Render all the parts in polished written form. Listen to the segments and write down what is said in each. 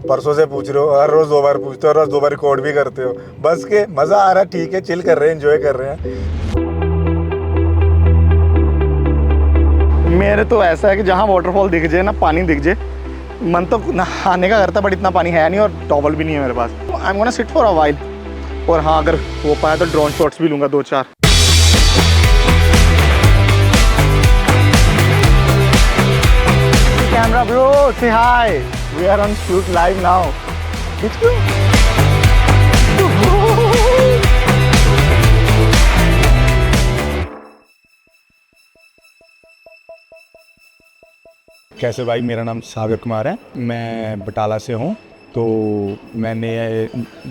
परसों से पूछ रहे हो, हर रोज़ 2 बार पूछते हो, हर रोज़ 2 बार रिकॉर्ड भी करते हो। बस के मज़ा आ रहा है, ठीक है, चिल कर रहे हैं, एंजॉय कर रहे हैं। मेरे तो ऐसा है कि जहाँ वाटरफॉल दिख जाए ना, पानी दिख जाए, मन तो नहाने का करता, बट इतना पानी है नहीं और टॉवल भी नहीं है मेरे पास। I am gonna sit for a while. और हाँ, अगर हो पाया तो ड्रोन शॉट्स भी लूँगा 2-4। Camera bro, say hi, we are on shoot live now. कैसे भाई, मेरा नाम सागर कुमार है, मैं बटाला से हूँ। तो मैंने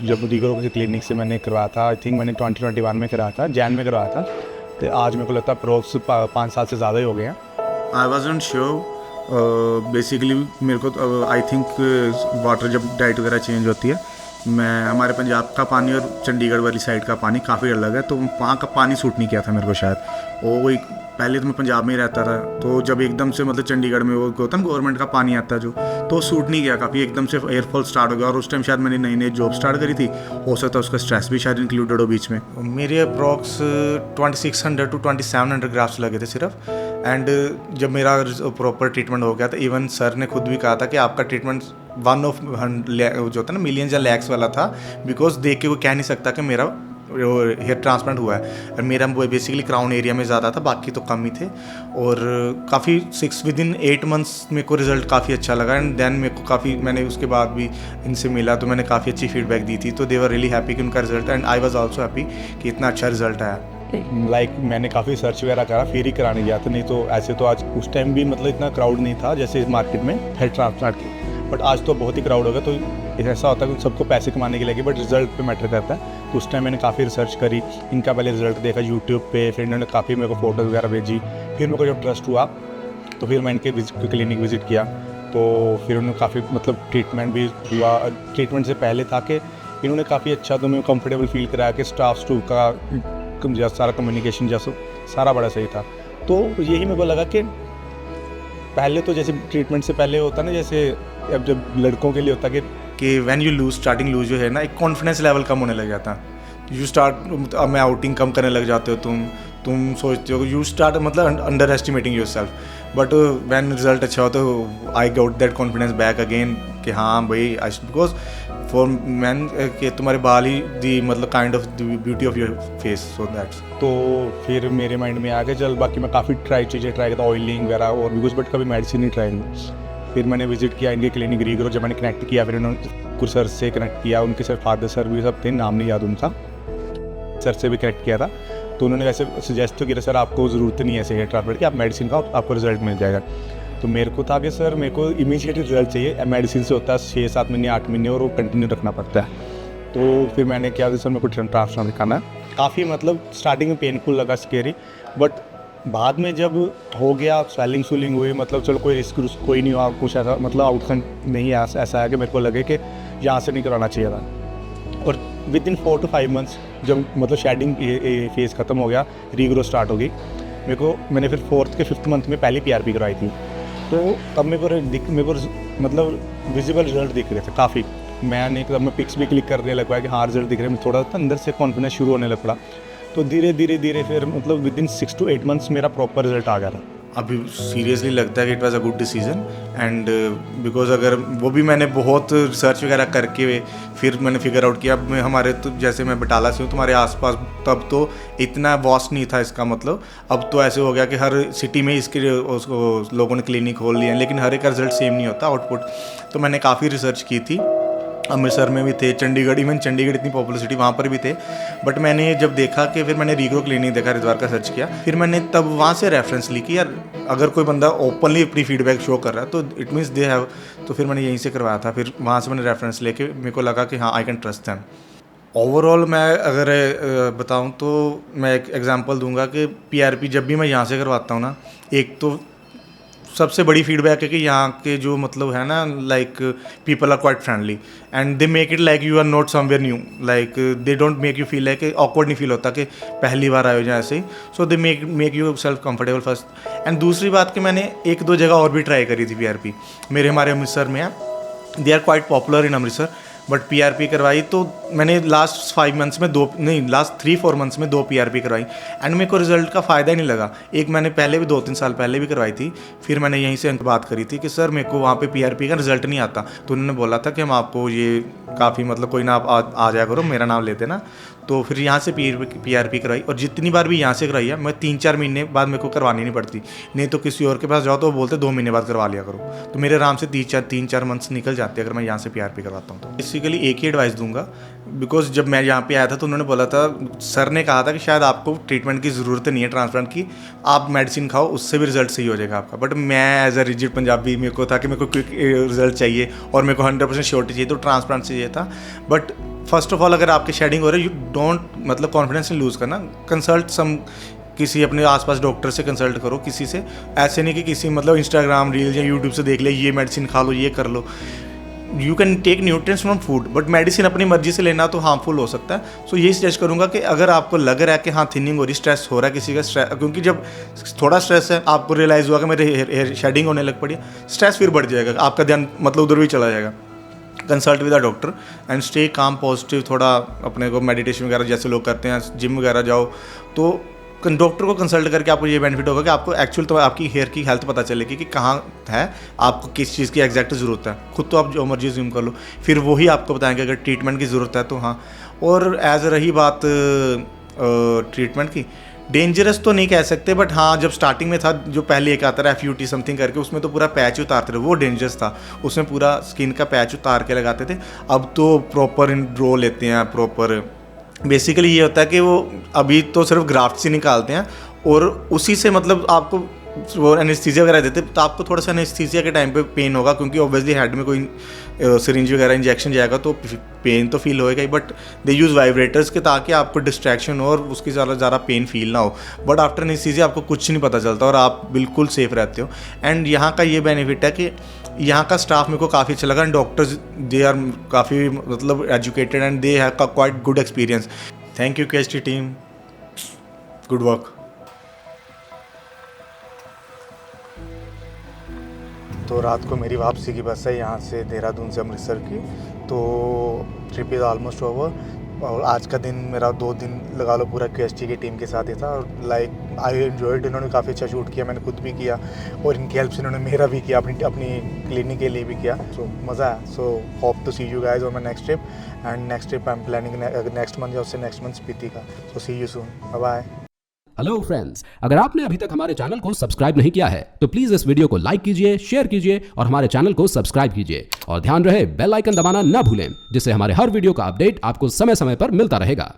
जब रीगरो के क्लिनिक से मैंने करवाया था, आई थिंक मैंने 2021 में करवाया था, जैन में करवाया था। तो आज मेरे को लगता है अप्रोक्स 5 साल से ज़्यादा ही हो गए हैं। आई वॉजंट श्योर, बेसिकली मेरे को आई थिंक वाटर जब डाइट वगैरह चेंज होती है, मैं हमारे पंजाब का पानी और चंडीगढ़ वाली साइड का पानी काफ़ी अलग है, तो वहाँ का पानी सूट नहीं किया था मेरे को शायद। वो वही पहले तो मैं पंजाब में ही रहता था, तो जब एकदम से मतलब चंडीगढ़ में वो होता है ना गवर्नमेंट का पानी आता जो, तो सूट नहीं किया काफ़ी, एकदम से एयरफॉल स्टार्ट हो गया। और उस टाइम शायद मैंने नई नई जॉब स्टार्ट करी थी, हो सकता है उसका स्ट्रेस भी शायद इंक्लूडेड हो बीच में। मेरे अप्रॉक्स 2600 to 2700 ग्राफ्स लगे थे सिर्फ। एंड जब मेरा प्रॉपर ट्रीटमेंट हो गया था, इवन सर ने खुद भी कहा था कि आपका ट्रीटमेंट 1 of 100 जो होता है ना मिलियंस या लैक्स वाला था, बिकॉज देख के वो कह नहीं सकता कि मेरा हेयर ट्रांसप्लांट हुआ है। और मेरा बेसिकली क्राउन एरिया में ज़्यादा था, बाकी तो कम ही थे। और काफ़ी विदिन 8 months मेरे को रिज़ल्ट काफ़ी अच्छा लगा। एंड देन मेरे को काफ़ी, मैंने उसके बाद भी इनसे मिला तो मैंने काफ़ी अच्छी फीडबैक दी थी, तो दे वर रियली हैप्पी कि उनका result, and I was also happy कि इतना अच्छा रिजल्ट आया। लाइक मैंने काफ़ी सर्च वगैरह करा, फिर ही कराने गया था, नहीं तो ऐसे तो आज उस टाइम भी मतलब इतना क्राउड नहीं था जैसे इस मार्केट में हेयर ट्रांसप्लांट की, बट आज तो बहुत ही क्राउड होगा। तो ऐसा होता है कि सबको पैसे कमाने के लिए, बट रिजल्ट पे मैटर करता है। तो उस टाइम मैंने काफ़ी रिसर्च करी, इनका पहले रिजल्ट देखा यूट्यूब पे, फिर इन्होंने काफ़ी मेरे को फ़ोटोज़ वगैरह भेजी। फिर मेरे को जब ट्रस्ट हुआ तो फिर मैं इनके क्लिनिक विज़िट किया, तो फिर उन्होंने काफ़ी मतलब ट्रीटमेंट भी हुआ। ट्रीटमेंट से पहले था कि इन्होंने काफ़ी अच्छा तो मैं कंफर्टेबल फील कराया कि स्टाफ का सारा कम्युनिकेशन जैसा सारा बड़ा सही था। तो यही मेरे को लगा कि पहले तो जैसे ट्रीटमेंट से पहले होता ना, जैसे अब जब लड़कों के लिए होता कि when you lose starting lose जो है ना, एक कॉन्फिडेंस लेवल कम होने लग जाता है। यू स्टार्ट मैं आउटिंग कम करने लग जाते हो, तुम सोचते हो, यू स्टार्ट मतलब under estimating your self. But when result अच्छा हो तो I got that confidence back again कि हाँ भाई, बिकॉज फॉर मैन कि तुम्हारे बाल ही दी मतलब kind of the beauty of your face, so that's. तो फिर मेरे माइंड में आ गया चल, बाकी मैं काफ़ी चीज़ें ट्राई करता, ऑयलिंग वगैरह और भी कुछ, बट कभी मेडिसिन नहीं ट्राई नहीं। फिर मैंने विजिट किया इनके क्लिनिक रीगरो, जब मैंने कनेक्ट किया, फिर उन्होंने कुछ सर से कनेक्ट किया, उनके सर फादर सर भी सब थे, नाम नहीं याद उनका, सर से भी कनेक्ट किया था। तो उन्होंने वैसे सजेस्ट तो किया सर आपको ज़रूरत नहीं है ऐसे हेयर ट्रांसप्लांट की, आप मेडिसिन खाओ आपको रिजल्ट मिल जाएगा। तो मेरे को था कि सर मेरे को इमीडिएट रिजल्ट चाहिए, मेडिसिन से होता है 6-7 महीने 8 महीने और वो कंटिन्यू रखना पड़ता है। तो फिर मैंने क्या सर मेरे को ट्रांसप्लांट दिखाना है। काफ़ी मतलब स्टार्टिंग में पेनफुल लगा, स्केरी, बट बाद में जब हो गया स्वेलिंग हुई, मतलब चलो कोई रिस्क कोई नहीं हुआ, कुछ ऐसा मतलब आउटकम नहीं ऐसा है कि मेरे को लगे कि यहाँ से नहीं कराना चाहिए था। और विदिन 4 to 5 months जब मतलब शेडिंग फेज़ ख़त्म हो गया, रीग्रो स्टार्ट हो गई, मैंने फिर 4th के 5th मंथ में पहली PRP करवाई थी। तो अब मेरे को मतलब विजिबल रिजल्ट दिख रहे थे काफ़ी। मैं पिक्स भी क्लिक करने लग पाया कि हाँ रिजल्ट दिख रहे हैं, थोड़ा सा अंदर से कॉन्फिडेंस शुरू होने लग पड़ा। तो धीरे धीरे फिर मतलब विदिन 6 to 8 months मेरा प्रॉपर रिजल्ट आ गया था। अभी सीरियसली लगता है कि it was a good decision, and because अगर वो भी मैंने बहुत रिसर्च वगैरह करके फिर मैंने फिगर आउट किया। अब मैं हमारे तो जैसे मैं बटाला से हूँ, तुम्हारे आसपास तब तो इतना वास्ट नहीं था इसका मतलब। अब तो ऐसे हो गया कि हर सिटी में इसके उसको लोगों ने क्लिनिक खोल लिए हैं, लेकिन हर एक का रिजल्ट सेम नहीं होता आउटपुट। तो मैंने काफ़ी रिसर्च की थी, अमृतसर में भी थे, चंडीगढ़, इवन चंडीगढ़ इतनी पॉपुलर सिटी वहाँ पर भी थे। बट मैंने जब देखा कि फिर मैंने रीग्रो क्लिनिक देखा, हरिद्वार का सर्च किया, फिर मैंने तब वहाँ से रेफरेंस ली कि यार अगर कोई बंदा ओपनली अपनी फीडबैक शो कर रहा है तो इट मीन्स दे हैव। तो फिर मैंने यहीं से करवाया था, फिर वहाँ से मैंने रेफरेंस लेके मेरे को लगा कि हाँ I can trust them. Overall मैं अगर बताऊँ तो मैं एक एग्जांपल दूंगा कि PRP जब भी मैं यहाँ से करवाता हूँ ना, एक तो सबसे बड़ी फीडबैक है कि यहाँ के जो मतलब है ना, like people are quite friendly and they make it like you are not somewhere new, like they don't make you feel like awkward नहीं फील होता कि पहली बार आए हो जाए ऐसे ही। So they make you self comfortable first. And दूसरी बात कि मैंने 1-2 जगह और भी ट्राई करी थी PRP, हमारे अमृतसर में है, they are quite popular in Amritsar. But PRP करवाई तो मैंने लास्ट 5 मंथ्स में लास्ट 3-4 मंथ्स में 2 PRP करवाई एंड मेरे को रिजल्ट का फ़ायदा ही नहीं लगा। एक मैंने पहले भी 2-3 साल पहले भी करवाई थी, फिर मैंने यहीं से बात करी थी कि सर मेरे को वहाँ पे PRP का रिजल्ट नहीं आता, तो उन्होंने बोला था कि हम आपको ये काफ़ी मतलब कोई ना आप आ जाया करो, मेरा नाम लेते ना। तो फिर यहाँ से PRP करवाई और जितनी बार भी यहाँ से करवाई है मैं 3-4 महीने बाद मेरे को करवानी नहीं पड़ती, नहीं तो किसी और के पास जाओ तो वो बोलते 2 महीने बाद करवा लिया करो। तो मेरे आराम से 3-4 मंथ्स निकल जाते हैं अगर मैं यहाँ से PRP करवाता हूँ तो। बेसिकली एक ही एडवाइस दूंगा, बिकॉज जब मैं यहाँ पे आया था तो उन्होंने बोला था, सर ने कहा था कि शायद आपको ट्रीटमेंट की ज़रूरत नहीं है ट्रांसप्लांट की, आप मेडिसिन खाओ उससे भी रिजल्ट सही हो जाएगा आपका। बट मैं एज अ रिजिड पंजाबी मेरे को था कि मेरे को क्विक रिजल्ट चाहिए और मेरे को 100% श्योरिटी चाहिए, तो ट्रांसप्लांट चाहिए था। बट फर्स्ट ऑफ ऑल अगर आपके शेडिंग हो रही है, यू डोंट मतलब कॉन्फिडेंस नहीं लूज़ करना, कंसल्ट सम किसी अपने आसपास डॉक्टर से कंसल्ट करो किसी से, ऐसे नहीं कि किसी मतलब इंस्टाग्राम रील या यूट्यूब से देख ले ये मेडिसिन खा लो ये कर लो। You can take nutrients from food, but medicine अपनी मर्जी से लेना तो हार्मफुल हो सकता है। सो यही सजेस्ट करूंगा कि अगर आपको लग रहा है कि हाँ थिनिंग हो रही, स्ट्रेस हो रहा है किसी का स्ट्रेस, क्योंकि जब थोड़ा स्ट्रेस है आपको रियलाइज़ हुआ कि मेरे हेयर शेडिंग होने लग पड़ी है, स्ट्रेस फिर बढ़ जाएगा, आपका ध्यान मतलब उधर भी चला जाएगा। Consult with a doctor and stay calm positive, थोड़ा अपने को मेडिटेशन वगैरह जैसे लोग करते हैं, जिम वगैरह जाओ, तो डॉक्टर को कंसल्ट करके आपको ये बेनिफिट होगा कि आपको एक्चुअल तो आपकी हेयर की हेल्थ पता चलेगी कि कहाँ है, आपको किस चीज़ की एग्जैक्ट ज़रूरत है। खुद तो आप जो मर्जी ज़ूम कर लो, फिर वही आपको बताएंगे अगर ट्रीटमेंट की ज़रूरत है तो हाँ। और एज रही बात ट्रीटमेंट की, डेंजरस तो नहीं कह सकते, बट हाँ जब स्टार्टिंग में था जो पहले एक आता है FUT समथिंग करके, उसमें तो पूरा पैच उतारते थे, वो डेंजरस था, उसमें पूरा स्किन का पैच उतार के लगाते थे। अब तो प्रॉपर ड्रो लेते हैं प्रॉपर। बेसिकली ये होता है कि वो अभी तो सिर्फ ग्राफ्ट से निकालते हैं और उसी से मतलब आपको वो एनेस्थीसिया वगैरह देते, तो आपको थोड़ा सा एनेस्थीसिया के टाइम पे पेन होगा, क्योंकि ऑब्वियसली हेड में कोई सिरिंज वगैरह इंजेक्शन जाएगा तो पेन तो फील होएगा ही, बट दे यूज़ वाइब्रेटर्स के ताकि आपको डिस्ट्रैक्शन हो और उसकी ज़्यादा पेन फील ना हो। बट आफ्टर एनेस्थीसिया आपको कुछ नहीं पता चलता और आप बिल्कुल सेफ रहते हो। एंड यहाँ का ये बेनिफिट है कि यहाँ का स्टाफ मेरे को काफ़ी अच्छा लगा एंड डॉक्टर्स दे आर काफ़ी मतलब educated and they have quite good experience. Thank you KST team, good work. तो रात को मेरी वापसी की बस है यहाँ से देहरादून से अमृतसर की, तो ट्रिप इज़ ऑलमोस्ट ओवर। और आज का दिन मेरा 2 दिन लगा लो पूरा KST की टीम के साथ ही था और लाइक आई एन्जॉयड। इन्होंने काफ़ी अच्छा शूट किया, मैंने खुद भी किया और इनकी हेल्प से इन्होंने मेरा भी किया, अपनी क्लिनिक के लिए भी किया। सो मज़ा आया। So hope to see you guys on my next trip and next trip I am planning next month या उससे नेक्स्ट मंथ स्पीति का। So see you soon, bye bye. Hello friends, अगर आपने अभी तक हमारे चैनल को सब्सक्राइब नहीं किया है तो प्लीज इस वीडियो को लाइक कीजिए, शेयर कीजिए और हमारे चैनल को सब्सक्राइब कीजिए और ध्यान रहे बेल आइकन दबाना ना भूलें, जिससे हमारे हर वीडियो का अपडेट आपको समय समय पर मिलता रहेगा।